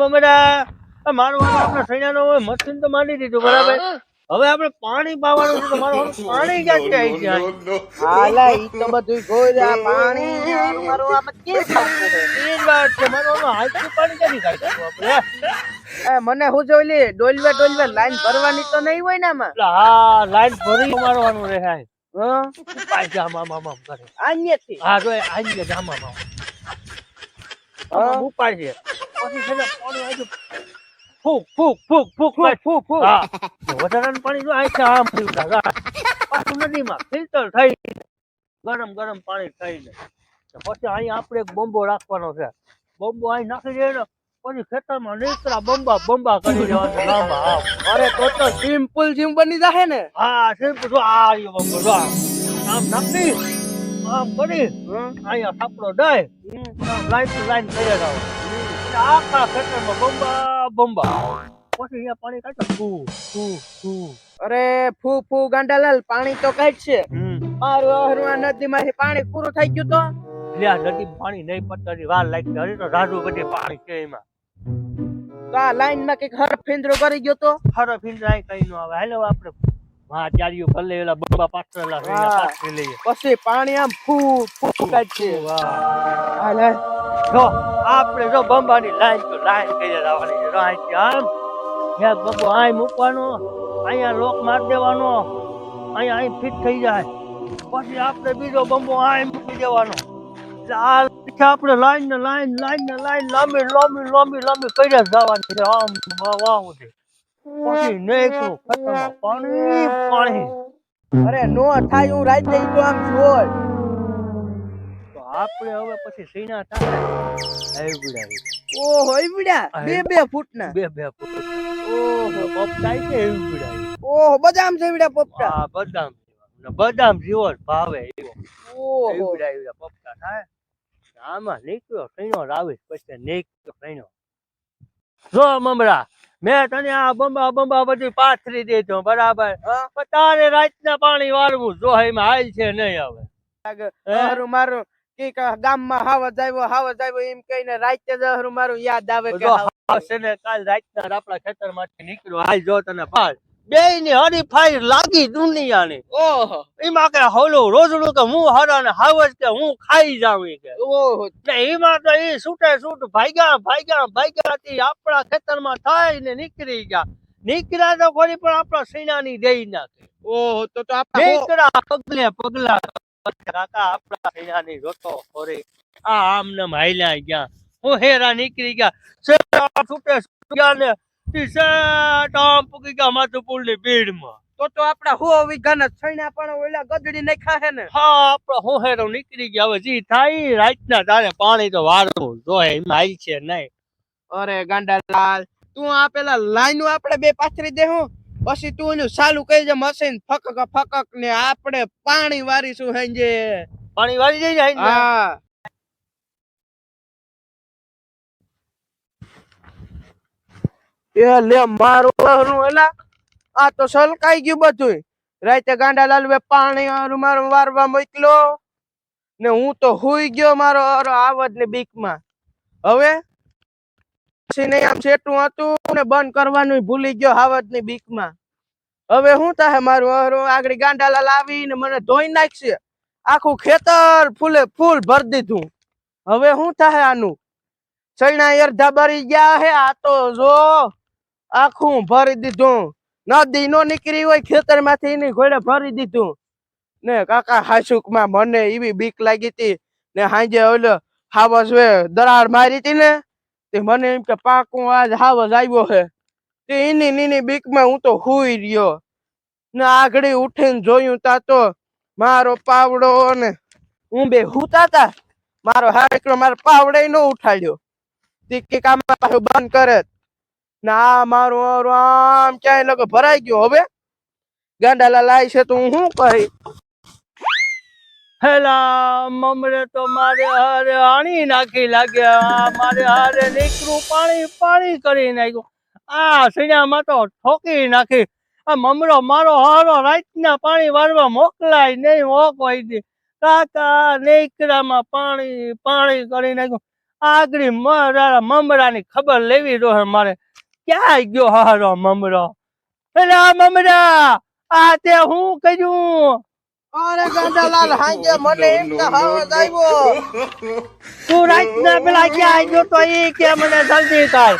મમરા મારું આપણે સૈયાનો મશીન તો માંડી દીધું બરાબર. હવે આપણે પાણી પાવાનું છે તો મારું પાણી ક્યાંથી આવી જાય? હાલા ઈ તો બધું ગોળા પાણી ને મારું આ બધી ખાવું પડે. એ જ વાત છે મારું હાથથી પાણી ક્યાંથી કાઢી આપણે? મને હું જોઈ ડોલવે લાઈન ભરવાની તો નહીં હોય ને આમાં. હા લાઈટ ભરી મારવાનું રહે. હા પાઈ જા મામા કરે આન્યથી. હા તો આઈ જા મામા ઉપાય છે પછી છે ને પાણી આવી ફૂક ફૂક ફૂક ફૂક ફૂક ફૂક હા વધારાનું પાણી જો આઈ છે આમ પીવતા પાછું નદીમાં ફિલ્ટર થઈ ગરમ ગરમ પાણી થઈ જાય પછી અહીં આપણે એક બોમ્બો રાખવાનો છે. બોમ્બો અહીં નાખી દઈએ ને પછી ખેતરમાં નીકળા બંબા બંબા કરી દેવાના લાંબા. હા અરે તો સિમ્પલ જીમ બની જાહે ને. હા સિમ્પલ જો આ રહ્યો બંબો જો આમ નાખી આમ કરી અહીંયા સાપડો ડાય લાઈન કરી જાવ આખા ખેતરમાં બંબા બંબા પછી અહીંયા પાણી કાઢો ફૂ ફૂ ફૂ. અરે ફૂ ફૂ ગાંડાલાલ પાણી તો કાઢશે. મારું અહરું આ નદીમાંથી પાણી પૂરું થઈ ગયું તો લ્યા નદી પાણી નહીં પડતાની વાર લાગતી હજી તો રાજુ બધી પાણી છે એમાં. તો આ લાઈન માં કઈક હરફ ફિંદરો કરી ગયો તો હરફ ફિંદરાય કઈ નો આવે. હાલો આપણે હા ચાર્યું ભલે એલા બંબા પાથરેલા પાથરી લઈએ પછી પાણી આમ ફૂ ફૂ કાઢશે. હાલ જો આપણે જો બંબાની લાઈન તો લાઈન કરી જવાની છે. અહીંથી આમ એક બંબો અહીં મૂકવાનો અહીંયા લોક માર દેવાનો અહીંયા અહીં ફિટ થઈ જાય પછી આપણે બીજો બંબો અહીં મૂકી દેવાનો એટલે આ આપણે લાઈન ને લાઈન લાંબી લાંબી લાંબી લાંબી કરી જવાની છે આમ વાવ છે પછી નેકરું ખેતરમાં પાણી પાણી. અરે નો થાય હું રાત દઈ તો આમ જોઈ તો આપણે હવે પછી સીના થાય એવડાવી. ઓહો ઈવડા બે ફૂટના બે ફૂટ ઓહો પપટાઈ છે એવડાવી. ઓહો બદામ જેવડા પોપટા. હા બદામ જેવો જ ભાવે એવો. ઓહો એવડા પપટા થાય આમાં નીકળ્યો કઈનો રાવીશ પછી નીકળ્યો કઈનો. જો મમરા મેં તને આ બંબા બધી પાથરી દેજો બરાબર પણ તારે રાતના પાણી વાળવું જો એમાં હાલ છે નહીં હવે. મારું મારું કે ગામમાં હાવજ આવ્યો એમ કહીને રાતે જ મારું યાદ આવે કે આવશે ને કાલ રાતના આપણા ખેતરમાંથી નીકળ્યો હાલ જો તને પાલ બે ની હરીફાઈ લાગી દુનિયાની. ઓહો એમાં કે હોલું રોજડું કે હું હરા ને હાવજ કે હું ખાઈ જાઉં કે ઓહો એમાં તો એ છૂટે છૂટ ભાગ્યા થી આપણા ખેતરમાં થાય ને નીકળી નીકળ્યા તો કોઈ પણ આપણા સીનાની દઈ નાખે. ઓહો તો નીકળ્યા પગલા કાકા આપણા સીનાની જોતો ખોરી આ આમ ને હાલ્યા ગયા હું હેરા નીકળી ગયા છૂટે ગયા ને માધુપુરની ભીડમાં તો આપડા હો વિઘાના છૈણા પણ ઓલા ગદડી નહીં ખાહે ને. હા આપડે હોહેરો નીકળી ગયા હવે જી થાય રાતના તારે પાણી તો વાળવું જોઈએ એમાં આવી છે નહીં. અરે ગાંડાલાલ તું આ પેલા લાઈન આપણે બે પાથરી દેહું પછી તું એનું ચાલુ કરી દે મશીન ફકક ને આપણે પાણી વારીશું હાંજે. પાણી વાળી જાય ને. હા એ લે મારું એલા આ તો સલકાઈ ગયું બધું. રાતે ગાંડાલાલ પાણી મારું વારવા મોકલો ને હું તો હુઈ ગયો મારો આવજ ને બીકમાં. હવે આમ સેટું હતું ને બંધ કરવાનું ભૂલી ગયો હાવજ ની બીકમાં. હવે શું થાય મારું આગળ ગાંડાલાલ આવીને મને ધોઈ નાખશે આખું ખેતર ફૂલ ભરી દીધું. હવે શું થાય આનું ચૈણા અડધા બરી ગયા હે આ તો જો આખું ભરી દીધું. નદી નો નીકળી હોય ખેતર માંથી એની ઘોડે ભરી દીધું ને કાકા હાસુક માં મને એવી બીક લાગી હતી ને હાંજે ઓલો હાવજ દરાડ મારી હતી ને તે મને એમ કે પાકું આજ હાવજ આવ્યો હે તે એની બીક માં હું તો હુઈ રહ્યો ને આગળ ઉઠીને જોયું તા તો મારો પાવડો ને હું બે હુતા તા મારો હાકડો મારો પાવડે નો ઉઠાડ્યો તે કામ બંધ કરે ના મારું આમ ક્યાંય લગે ભરાઈ ગયો. હવે ગાંડાલાલ આવી છે તો હું શું કહી હેલા મમરે તો મારે હારે આણી નાખી લાગ્યા મારે હારે નીકળું પાણી કરી નાખ્યું. આ સીણામાં તો ઠોકી નાખી. આ મમરો મારો હારો રાતના પાણી વાળવા મોકલાય નહીં હો કોઈ દી. કાકા નીકળામાં પાણી કરી નાખ્યું. આગળ મારા મમરાની ખબર લેવી રહે મારે. ક્યાં ગયો હારો મમરો? પેલા મમરા આ તે હું કર્યું? અરે ગાંડાલાલ હાંજે મને એમ કે હાવજ આવ્યો. તું રાતના પેલા ક્યાં ગયો તો ઈ કે મને જલ્દી કર.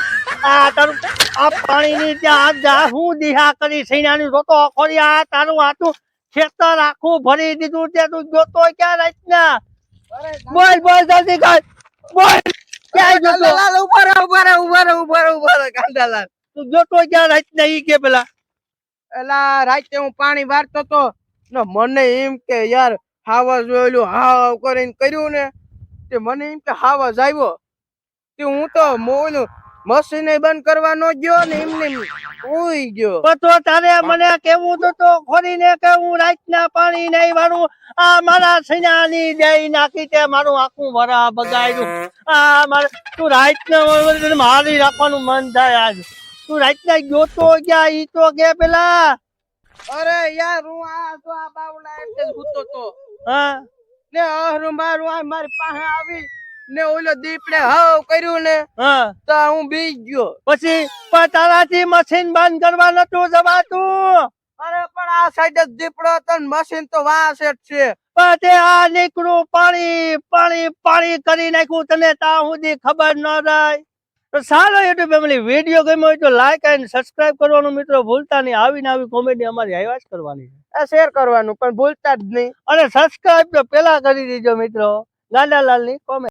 આ તારું આ પાણીની ત્યાં જા હું દિહા કરી સૈનાની રોતો ખોરી. આ તારું આટલું ખેતર આખું ભરી દીધું તે તું જોતો ક્યાં રાતના? બોલ બોલ જલ્દી કર બોલ. ક્યાં જોતો? ગાંડાલાલ ઉભા રહો ગાંડાલાલ. તું જોતો ક્યાં રાતના ઈ કે પેલા? એલા રાતે હું પાણી વારતો તો ને મને એમ કે યાર હાવજ ઓલું હાવ કરીને કર્યું ને તે મને એમ કે હાવજ આવ્યો તે હું તો ઓલું મશીન બંધ કરવા નો ગયો ને એમને ઉઈ ગયો. તો તારે મને કેવું તો ખોરીને કે હું રાતના પાણી નહીં વાળું. આ મારા સૈનાની દઈ નાખી તે મારું આખું વરા બગાડ્યું. આ મારે તું રાતના મારી રાખવાનું મન થાય આજ. તું રાતના જોતો ક્યાં ઈ તો કે પેલા? અરે યાર હું આ તો આ બાવડા એટલે સૂતો તો હા ને અહરું મારું આ મારી પાસે આવી ને ઓલો દીપડે હાવ કર્યું ને હા તો હું બી ગયો. પછી પણ તારાથી મશીન બંધ કરવા નતું જવાતું. અરે પણ આ સાઈડ જ દીપડો હતો ને મશીન તો વાસ જ છે. પણ તે આ નીકળું પાણી પાણી પાણી કરી નાખ્યું તને ત્યાં સુધી ખબર ન રહી. તો સારો યુટ્યુબ ફેમિલી વિડીયો ગમ્યો હોય તો લાઈક અને સબસ્ક્રાઇબ કરવાનું મિત્રો ભૂલતા નહીં. આવીને આવી કોમેડી અમારી આવ્યા જ કરવાની છે. શેર કરવાનું પણ ભૂલતા જ નહીં. અને સબસ્ક્રાઇબ તો પેલા કરી દેજો મિત્રો. ગાંડાલાલની કોમેડી.